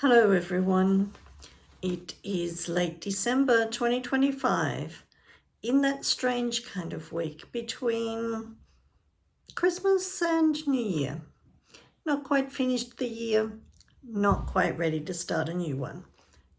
Hello everyone. It is late December 2025, in that strange kind of week between Christmas and New Year. Not quite finished the year, not quite ready to start a new one.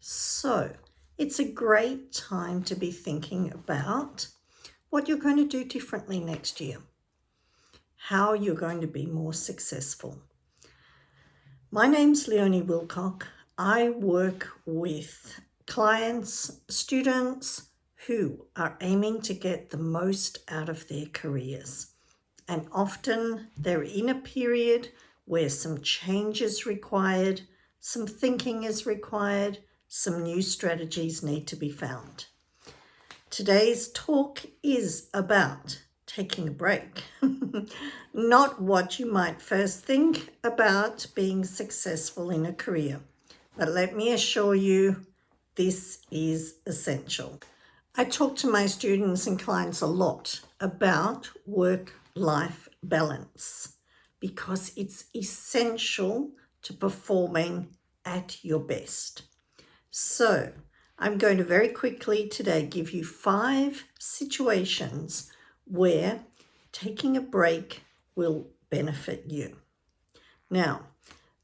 So it's a great time to be thinking about what you're going to do differently next year, how you're going to be more successful. My name's Leonie Wilcock. I work with clients, students who are aiming to get the most out of their careers. And often they're in a period where some change is required, some thinking is required, some new strategies need to be found. Today's talk is about taking a break. Not what you might first think about being successful in a career, but let me assure you, this is essential. I talk to my students and clients a lot about work-life balance because it's essential to performing at your best. So I'm going to very quickly today give you 5 situations where taking a break will benefit you. Now,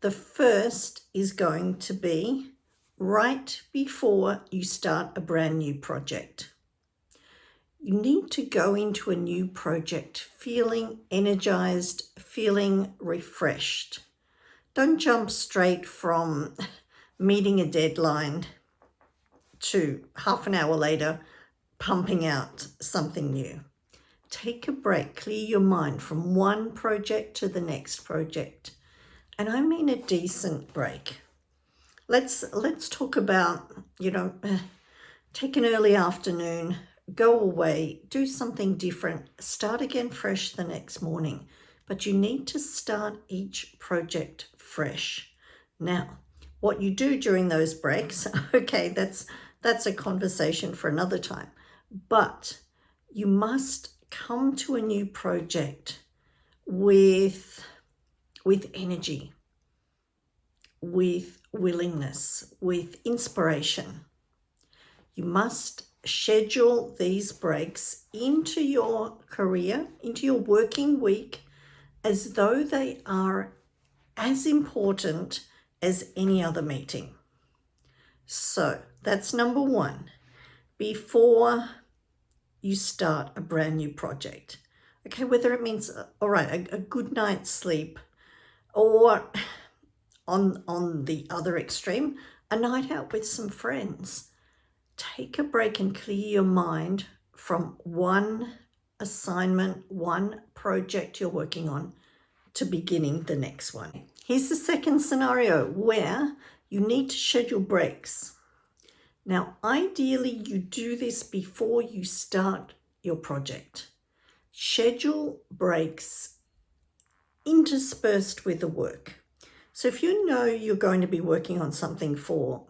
the first is going to be right before you start a brand new project. You need to go into a new project feeling energized, feeling refreshed. Don't jump straight from meeting a deadline to half an hour later pumping out something new. Take a break, clear your mind from one project to the next project. And I mean a decent break. Let's talk about, take an early afternoon, go away, do something different, start again fresh the next morning. But you need to start each project fresh. Now, what you do during those breaks, okay, that's a conversation for another time. But you must come to a new project with energy, with willingness, with inspiration. You must schedule these breaks into your career, into your working week, as though they are as important as any other meeting. So that's number 1. Before you start a brand new project. Okay, whether it means, all right, a good night's sleep, or on the other extreme, a night out with some friends. Take a break and clear your mind from one assignment, one project you're working on, to beginning the next one. Here's the second scenario where you need to schedule breaks. Now, ideally, you do this before you start your project. Schedule breaks interspersed with the work. So if you know you're going to be working on something for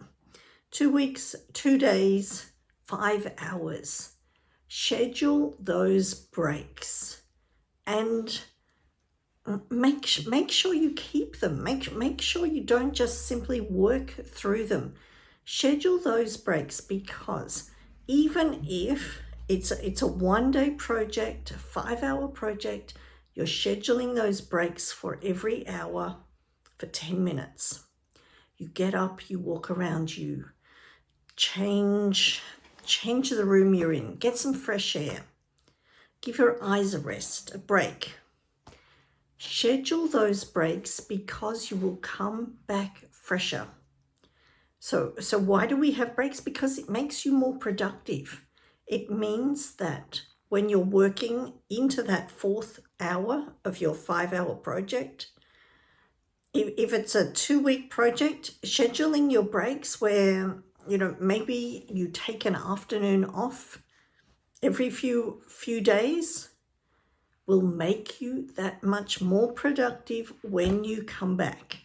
2 weeks, 2 days, 5 hours, schedule those breaks and make sure you keep them. Make sure you don't just simply work through them. Schedule those breaks, because even if it's a 1-day project, a 5-hour project, you're scheduling those breaks for every hour for 10 minutes. You get up, you walk around, you change the room you're in, get some fresh air, give your eyes a rest, a break. Schedule those breaks because you will come back fresher. So why do we have breaks? Because it makes you more productive. It means that when you're working into that 4th hour of your 5-hour project, if it's a 2-week project, scheduling your breaks where, maybe you take an afternoon off every few days will make you that much more productive when you come back.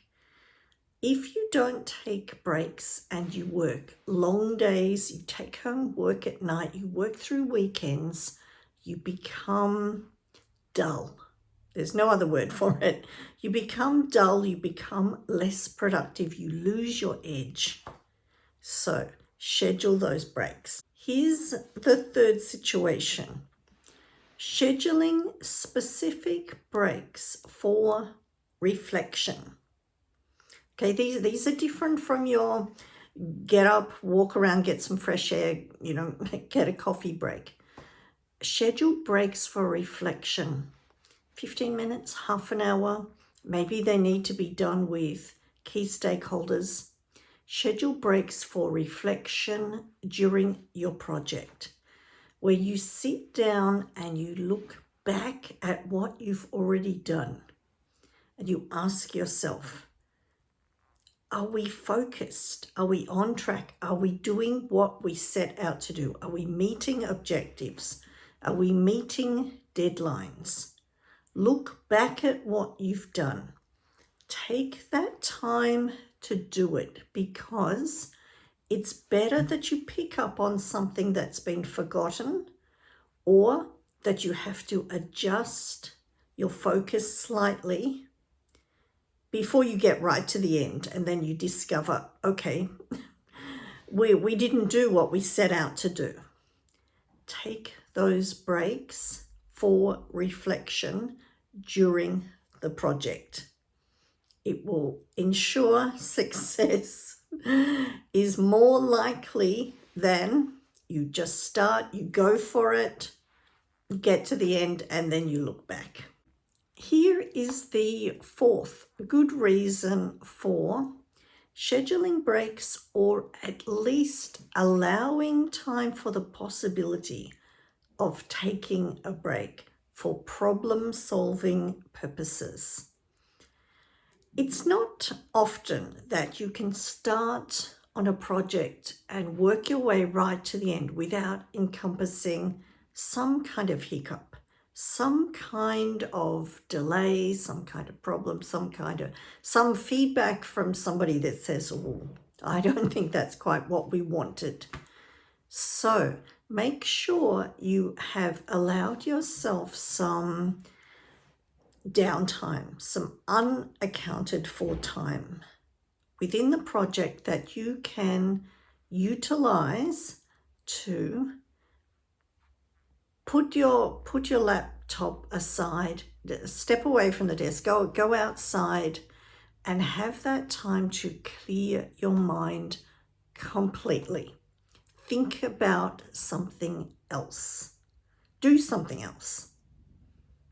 If you don't take breaks and you work long days, you take home work at night, you work through weekends, you become dull. There's no other word for it. You become dull, you become less productive, you lose your edge. So schedule those breaks. Here's the third situation. Scheduling specific breaks for reflection. Okay, these are different from your get up, walk around, get some fresh air, get a coffee break. Schedule breaks for reflection. 15 minutes, half an hour. Maybe they need to be done with key stakeholders. Schedule breaks for reflection during your project, where you sit down and you look back at what you've already done and you ask yourself, are we focused? Are we on track? Are we doing what we set out to do? Are we meeting objectives? Are we meeting deadlines? Look back at what you've done. Take that time to do it, because it's better that you pick up on something that's been forgotten, or that you have to adjust your focus slightly before you get right to the end, and then you discover, okay, we didn't do what we set out to do. Take those breaks for reflection during the project. It will ensure success is more likely than you just start, you go for it, get to the end, and then you look back. Here is the fourth good reason for scheduling breaks, or at least allowing time for the possibility of taking a break for problem-solving purposes. It's not often that you can start on a project and work your way right to the end without encompassing some kind of hiccup, some kind of delay, some kind of problem, some feedback from somebody that says, oh, I don't think that's quite what we wanted. So make sure you have allowed yourself some downtime, some unaccounted for time within the project that you can utilize to put your laptop aside, step away from the desk, go outside and have that time to clear your mind completely. Think about something else. Do something else.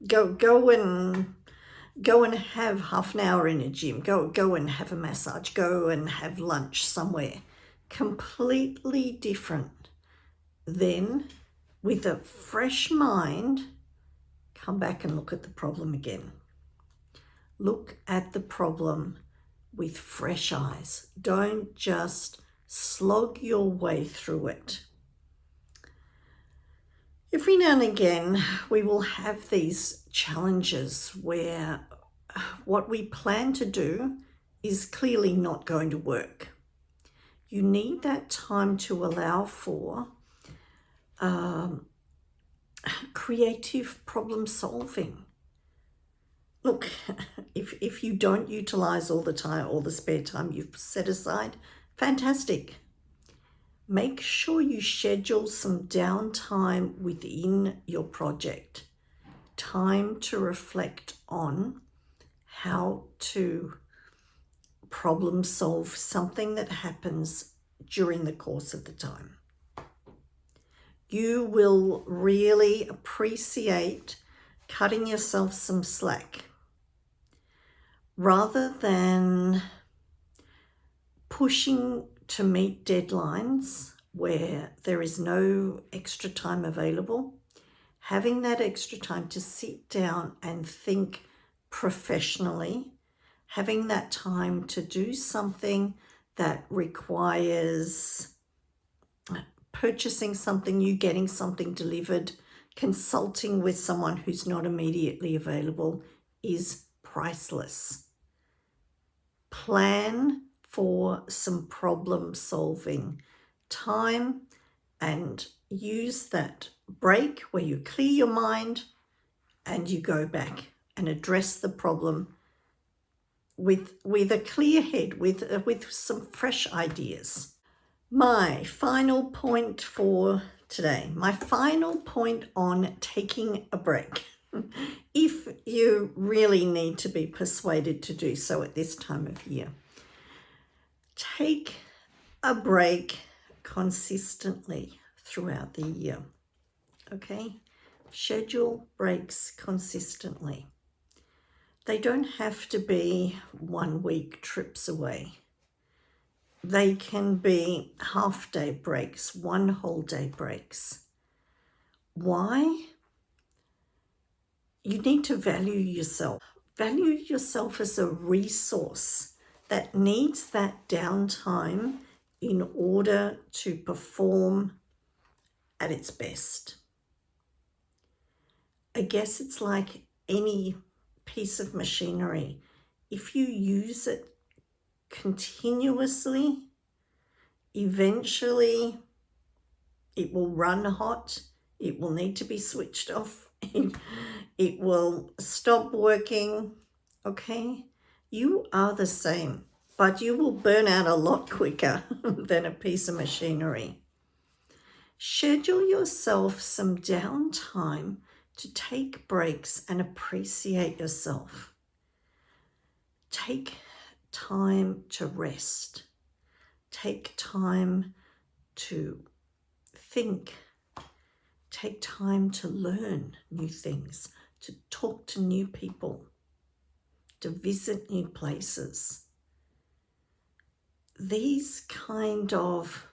Go and have half an hour in a gym. Go and have a massage. Go and have lunch somewhere. Completely different. Then, with a fresh mind, come back and look at the problem again. Look at the problem with fresh eyes. Don't just slog your way through it. Every now and again, we will have these challenges where what we plan to do is clearly not going to work. You need that time to allow for creative problem solving. Look, if you don't utilize all the time, all the spare time you've set aside, fantastic. Make sure you schedule some downtime within your project. Time to reflect on how to problem solve something that happens during the course of the time. You will really appreciate cutting yourself some slack rather than pushing to meet deadlines where there is no extra time available. Having that extra time to sit down and think professionally, having that time to do something that requires purchasing something new, getting something delivered, consulting with someone who's not immediately available is priceless. Plan for some problem solving time and use that break where you clear your mind and you go back and address the problem with a clear head, with some fresh ideas. My final point for today, my final point on taking a break, if you really need to be persuaded to do so at this time of year, take a break consistently throughout the year, okay? Schedule breaks consistently. They don't have to be 1 week trips away. They can be half-day breaks, 1 whole day breaks. Why? You need to value yourself. Value yourself as a resource that needs that downtime in order to perform at its best. I guess it's like any piece of machinery. If you use it continuously, eventually it will run hot, it will need to be switched off, it will stop working, okay? You are the same, but you will burn out a lot quicker than a piece of machinery. Schedule yourself some downtime to take breaks and appreciate yourself. Take time to rest. Take time to think. Take time to learn new things, to talk to new people, to visit new places. These kind of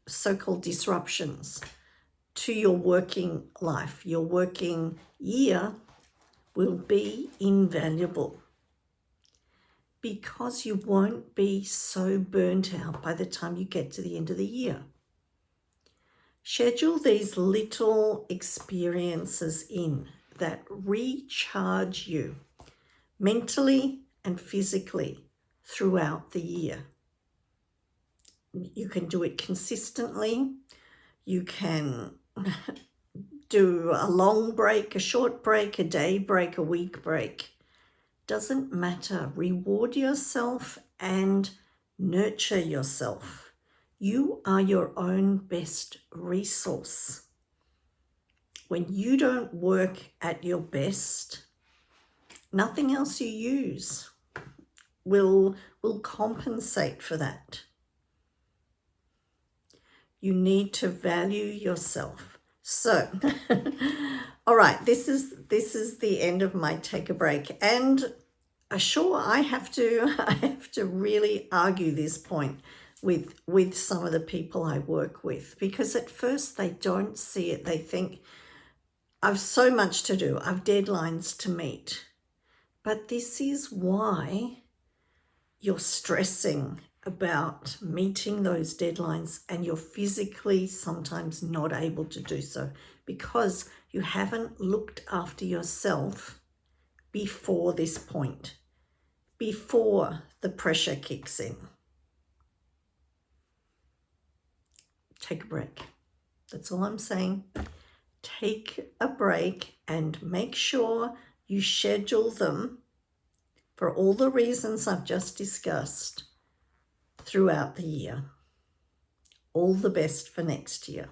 so-called disruptions to your working life, your working year, will be invaluable because you won't be so burnt out by the time you get to the end of the year. Schedule these little experiences in that recharge you mentally and physically throughout the year. You can do it consistently. You can do a long break, a short break, a day break, a week break. Doesn't matter. Reward yourself and nurture yourself. You are your own best resource. When you don't work at your best, nothing else you use will compensate for that. You need to value yourself. So, all right, this is the end of my take a break. And sure, I have to really argue this point with some of the people I work with, because at first they don't see it. They think, I've so much to do, I've deadlines to meet. But this is why you're stressing about meeting those deadlines and you're physically sometimes not able to do so because you haven't looked after yourself before this point, before the pressure kicks in. Take a break. That's all I'm saying. Take a break and make sure you schedule them for all the reasons I've just discussed throughout the year. All the best for next year.